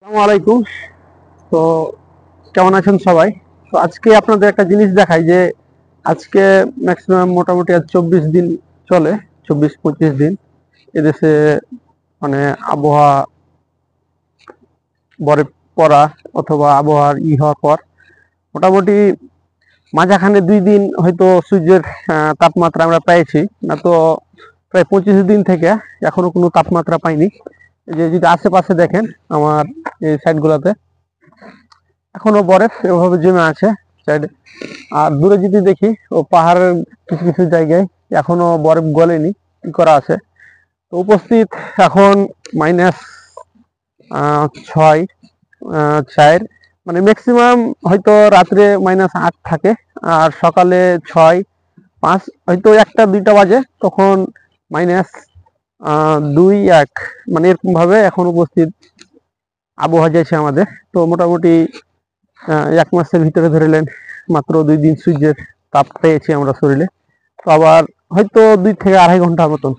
আসসালামু আলাইকুম। তো কেমন আছেন সবাই? তো আজকে আপনাদের একটা জিনিস দেখাই যে আজকে ম্যাক্সিমাম মোটামুটি আজ 24 দিন চলে, 24-25 দিন এদেশে মানে আবহাওয়া বরফ পড়া অথবা আবহাওয়ার হওয়ার পর মোটামুটি মাঝাখানে 2 দিন হয়তো সূর্যের তাপমাত্রা আমরা পেয়েছি, না তো প্রায় 25 দিন থেকে এখনো কোনো তাপমাত্রা পাইনি। এই যে যদি আশেপাশে দেখেন আমার এই সাইডগুলোতে এখনো বরফ এভাবে জমে আছে সাইডে। আর দূরে যদি দেখি ও পাহাড়ের কিছু কিছু জায়গায় এখনো বরফ গলেনি, কি করা আছে। তো উপস্থিত এখন -6 4, মানে ম্যাক্সিমাম হয়তো রাত্রে -8 থাকে, আর সকালে 6-5 হয়তো 1টা 2টা বাজে তখন -2-1, মানে এরকম ভাবে এখন উপস্থিত আবহাওয়া যাচ্ছে আমাদের। তো মোটামুটি 1 মাসের ভিতরে ধরিলেন মাত্র 2 দিন সূর্যের তাপ পেয়েছি আমরা শরীরে। তো আবার হয়তো 2 থেকে আড়াই ঘন্টার মতন